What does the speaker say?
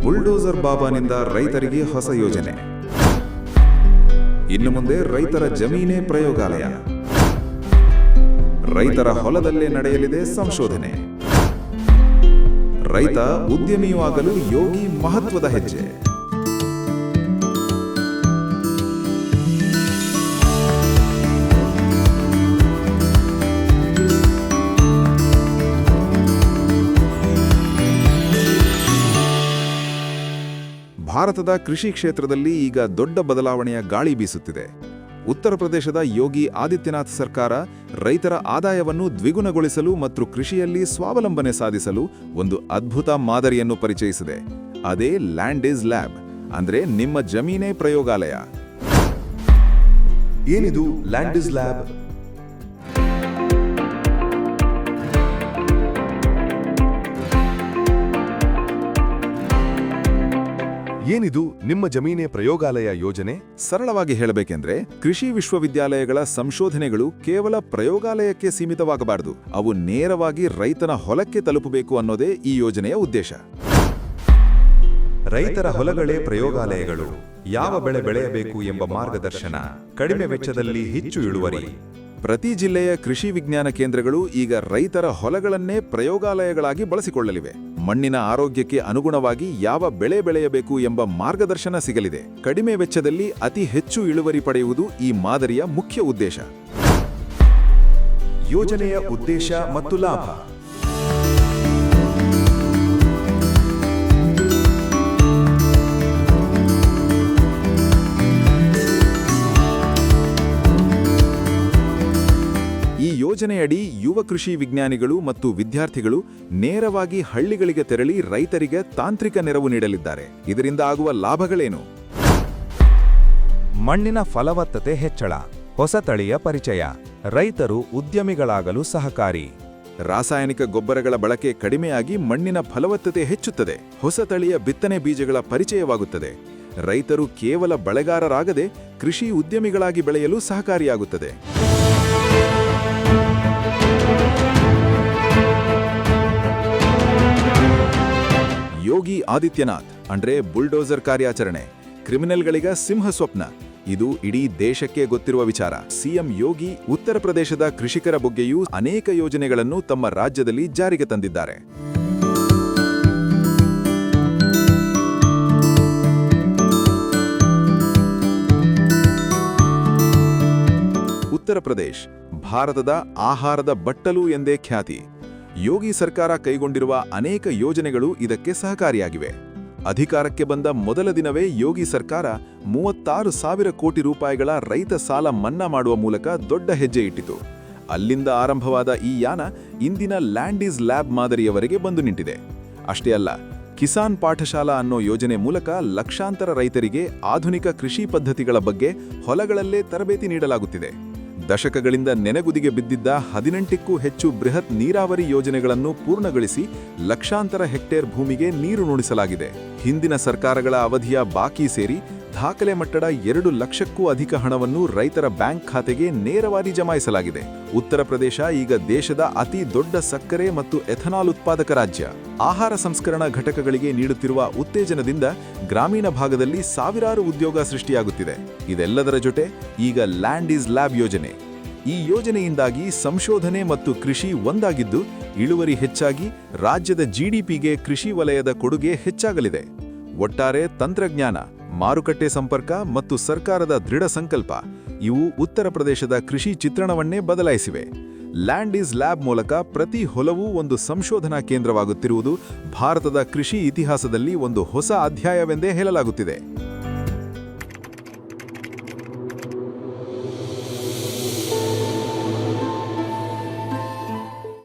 Bulldozer ಬಾಬಾನಿಂದ ರೈತರಿಗೆ ಹೊಸ ಯೋಜನೆ. ಇನ್ನು ಮುಂದೆ ರೈತರ ಜಮೀನೇ ಪ್ರಯೋಗಾಲಯ. ರೈತರ ಹೊಲದಲ್ಲೇ ನಡೆಯಲಿದೆ ಸಂಶೋಧನೆ. ರೈತ ಉದ್ಯಮಿಯೂ ಆಗಲು ಯೋಗಿ ಮಹತ್ವದ ಹೆಜ್ಜೆ. ಭಾರತದ ಕೃಷಿ ಕ್ಷೇತ್ರದಲ್ಲಿ ಈಗ ದೊಡ್ಡ ಬದಲಾವಣೆಯ ಗಾಳಿ ಬೀಸುತ್ತಿದೆ. ಉತ್ತರ ಪ್ರದೇಶದ ಯೋಗಿ ಆದಿತ್ಯನಾಥ್ ಸರ್ಕಾರ ರೈತರ ಆದಾಯವನ್ನು ದ್ವಿಗುಣಗೊಳಿಸಲು ಮತ್ತು ಕೃಷಿಯಲ್ಲಿ ಸ್ವಾವಲಂಬನೆ ಸಾಧಿಸಲು ಒಂದು ಅದ್ಭುತ ಮಾದರಿಯನ್ನು ಪರಿಚಯಿಸಿದೆ. ಅದೇ ಲ್ಯಾಂಡ್ ಈಸ್ ಲ್ಯಾಬ್, ಅಂದ್ರೆ ನಿಮ್ಮ ಜಮೀನೇ ಪ್ರಯೋಗಾಲಯ. ಏನಿದು ಲ್ಯಾಂಡ್ ಈಸ್ ಲ್ಯಾಬ್? ಏನಿದು ನಿಮ್ಮ ಜಮೀನೇ ಪ್ರಯೋಗಾಲಯ ಯೋಜನೆ? ಸರಳವಾಗಿ ಹೇಳಬೇಕೆಂದ್ರೆ, ಕೃಷಿ ವಿಶ್ವವಿದ್ಯಾಲಯಗಳ ಸಂಶೋಧನೆಗಳು ಕೇವಲ ಪ್ರಯೋಗಾಲಯಕ್ಕೆ ಸೀಮಿತವಾಗಬಾರದು, ಅವು ನೇರವಾಗಿ ರೈತನ ಹೊಲಕ್ಕೆ ತಲುಪಬೇಕು ಅನ್ನೋದೇ ಈ ಯೋಜನೆಯ ಉದ್ದೇಶ. ರೈತರ ಹೊಲಗಳೇ ಪ್ರಯೋಗಾಲಯಗಳು. ಯಾವ ಬೆಳೆ ಬೆಳೆಯಬೇಕು ಎಂಬ ಮಾರ್ಗದರ್ಶನ, ಕಡಿಮೆ ವೆಚ್ಚದಲ್ಲಿ ಹೆಚ್ಚು ಇಳುವರಿ. ಪ್ರತಿ ಜಿಲ್ಲೆಯ ಕೃಷಿ ವಿಜ್ಞಾನ ಕೇಂದ್ರಗಳು ಈಗ ರೈತರ ಹೊಲಗಳನ್ನೇ ಪ್ರಯೋಗಾಲಯಗಳಾಗಿ ಬಳಸಿಕೊಳ್ಳಲಿವೆ. ಮಣ್ಣಿನ ಆರೋಗ್ಯಕ್ಕೆ ಅನುಗುಣವಾಗಿ ಯಾವ ಬೆಳೆ ಬೆಳೆಯಬೇಕು ಎಂಬ ಮಾರ್ಗದರ್ಶನ ಸಿಗಲಿದೆ. ಕಡಿಮೆ ವೆಚ್ಚದಲ್ಲಿ ಅತಿ ಹೆಚ್ಚು ಇಳುವರಿ ಪಡೆಯುವುದು ಈ ಮಾದರಿಯ ಮುಖ್ಯ ಉದ್ದೇಶ. ಯೋಜನೆಯ ಉದ್ದೇಶ ಮತ್ತು ಲಾಭ. ಈ ಯೋಜನೆಯಡಿ ಯುವ ಕೃಷಿ ವಿಜ್ಞಾನಿಗಳು ಮತ್ತು ವಿದ್ಯಾರ್ಥಿಗಳು ನೇರವಾಗಿ ಹಳ್ಳಿಗಳಿಗೆ ತೆರಳಿ ರೈತರಿಗೆ ತಾಂತ್ರಿಕ ನೆರವು ನೀಡಲಿದ್ದಾರೆ. ಇದರಿಂದ ಆಗುವ ಲಾಭಗಳೇನು? ಮಣ್ಣಿನ ಫಲವತ್ತತೆ ಹೆಚ್ಚಳ, ಹೊಸ ತಳಿಯ ಪರಿಚಯ, ರೈತರು ಉದ್ಯಮಿಗಳಾಗಲು ಸಹಕಾರಿ. ರಾಸಾಯನಿಕ ಗೊಬ್ಬರಗಳ ಬಳಕೆ ಕಡಿಮೆಯಾಗಿ ಮಣ್ಣಿನ ಫಲವತ್ತತೆ ಹೆಚ್ಚುತ್ತದೆ. ಹೊಸ ತಳಿಯ ಬಿತ್ತನೆ ಬೀಜಗಳ ಪರಿಚಯವಾಗುತ್ತದೆ. ರೈತರು ಕೇವಲ ಬೆಳೆಗಾರರಾಗದೆ ಕೃಷಿ ಉದ್ಯಮಿಗಳಾಗಿ ಬೆಳೆಯಲು ಸಹಕಾರಿಯಾಗುತ್ತದೆ. ಯೋಗಿ ಆದಿತ್ಯನಾಥ್ ಅಂದ್ರೆ ಬುಲ್ಡೋಸರ್ ಕಾರ್ಯಾಚರಣೆ, ಕ್ರಿಮಿನಲ್ಗಳಿಗ ಸಿಂಹ ಸ್ವಪ್ನ. ಇದು ಇಡೀ ದೇಶಕ್ಕೆ ಗೊತ್ತಿರುವ ವಿಚಾರ. ಸಿಎಂ ಯೋಗಿ ಉತ್ತರ ಪ್ರದೇಶದ ಕೃಷಿಕರ ಬಗ್ಗೆಯೂ ಅನೇಕ ಯೋಜನೆಗಳನ್ನು ತಮ್ಮ ರಾಜ್ಯದಲ್ಲಿ ಜಾರಿಗೆ ತಂದಿದ್ದಾರೆ. ಉತ್ತರ ಪ್ರದೇಶ್ ಭಾರತದ ಆಹಾರದ ಬಟ್ಟಲು ಎಂದೇ ಖ್ಯಾತಿ. ಯೋಗಿ ಸರ್ಕಾರ ಕೈಗೊಂಡಿರುವ ಅನೇಕ ಯೋಜನೆಗಳು ಇದಕ್ಕೆ ಸಹಕಾರಿಯಾಗಿವೆ. ಅಧಿಕಾರಕ್ಕೆ ಬಂದ ಮೊದಲ ದಿನವೇ ಯೋಗಿ ಸರ್ಕಾರ 36,000 ಕೋಟಿ ರೂಪಾಯಿಗಳ ರೈತ ಸಾಲ ಮನ್ನಾ ಮಾಡುವ ಮೂಲಕ ದೊಡ್ಡ ಹೆಜ್ಜೆ ಇಟ್ಟಿತು. ಅಲ್ಲಿಂದ ಆರಂಭವಾದ ಈ ಯಾನ ಇಂದಿನ ಲ್ಯಾಂಡ್ ಈಸ್ ಲ್ಯಾಬ್ ಮಾದರಿಯವರೆಗೆ ಬಂದು ನಿಂತಿದೆ. ಅಷ್ಟೇ ಅಲ್ಲ, ಕಿಸಾನ್ ಪಾಠಶಾಲಾ ಅನ್ನೋ ಯೋಜನೆ ಮೂಲಕ ಲಕ್ಷಾಂತರ ರೈತರಿಗೆ ಆಧುನಿಕ ಕೃಷಿ ಪದ್ಧತಿಗಳ ಬಗ್ಗೆ ಹೊಲಗಳಲ್ಲೇ ತರಬೇತಿ ನೀಡಲಾಗುತ್ತಿದೆ. ದಶಕಗಳಿಂದ ನೆನೆಗುದಿಗೆ ಬಿದ್ದಿದ್ದ 18ಕ್ಕೂ ಹೆಚ್ಚು ಬೃಹತ್ ನೀರಾವರಿ ಯೋಜನೆಗಳನ್ನು ಪೂರ್ಣಗೊಳಿಸಿ ಲಕ್ಷಾಂತರ ಹೆಕ್ಟೇರ್ ಭೂಮಿಗೆ ನೀರು ನುಣಿಸಲಾಗಿದೆ. ಹಿಂದಿನ ಸರ್ಕಾರಗಳ ಅವಧಿಯ ಬಾಕಿ ಸೇರಿ ದಾಖಲೆ ಮಟ್ಟದ 2 ಲಕ್ಷಕ್ಕೂ ಅಧಿಕ ಹಣವನ್ನು ರೈತರ ಬ್ಯಾಂಕ್ ಖಾತೆಗೆ ನೇರವಾಗಿ ಜಮಾಯಿಸಲಾಗಿದೆ. ಉತ್ತರ ಪ್ರದೇಶ ಈಗ ದೇಶದ ಅತಿ ದೊಡ್ಡ ಸಕ್ಕರೆ ಮತ್ತು ಎಥನಾಲ್ ಉತ್ಪಾದಕ ರಾಜ್ಯ. ಆಹಾರ ಸಂಸ್ಕರಣಾ ಘಟಕಗಳಿಗೆ ನೀಡುತ್ತಿರುವ ಉತ್ತೇಜನದಿಂದ ಗ್ರಾಮೀಣ ಭಾಗದಲ್ಲಿ ಸಾವಿರಾರು ಉದ್ಯೋಗ ಸೃಷ್ಟಿಯಾಗುತ್ತಿದೆ. ಇದೆಲ್ಲದರ ಜೊತೆ ಈಗ ಲ್ಯಾಂಡ್ ಈಸ್ ಲ್ಯಾಬ್ ಯೋಜನೆ. ಈ ಯೋಜನೆಯಿಂದಾಗಿ ಸಂಶೋಧನೆ ಮತ್ತು ಕೃಷಿ ಒಂದಾಗಿದ್ದು ಇಳುವರಿ ಹೆಚ್ಚಾಗಿ ರಾಜ್ಯದ ಜಿಡಿಪಿಗೆ ಕೃಷಿ ವಲಯದ ಕೊಡುಗೆ ಹೆಚ್ಚಾಗಲಿದೆ. ಒಟ್ಟಾರೆ ತಂತ್ರಜ್ಞಾನ, ಮಾರುಕಟ್ಟೆ ಸಂಪರ್ಕ ಮತ್ತು ಸರ್ಕಾರದ ದೃಢ ಸಂಕಲ್ಪ ಇವು ಉತ್ತರ ಪ್ರದೇಶದ ಕೃಷಿ ಚಿತ್ರಣವನ್ನೇ ಬದಲಾಯಿಸಿವೆ. ಲ್ಯಾಂಡ್ ಈಸ್ ಲ್ಯಾಬ್ ಮೂಲಕ ಪ್ರತಿ ಹೊಲವೂ ಒಂದು ಸಂಶೋಧನಾ ಕೇಂದ್ರವಾಗುತ್ತಿರುವುದು ಭಾರತದ ಕೃಷಿ ಇತಿಹಾಸದಲ್ಲಿ ಒಂದು ಹೊಸ ಅಧ್ಯಾಯವೆಂದೇ ಹೇಳಲಾಗುತ್ತಿದೆ.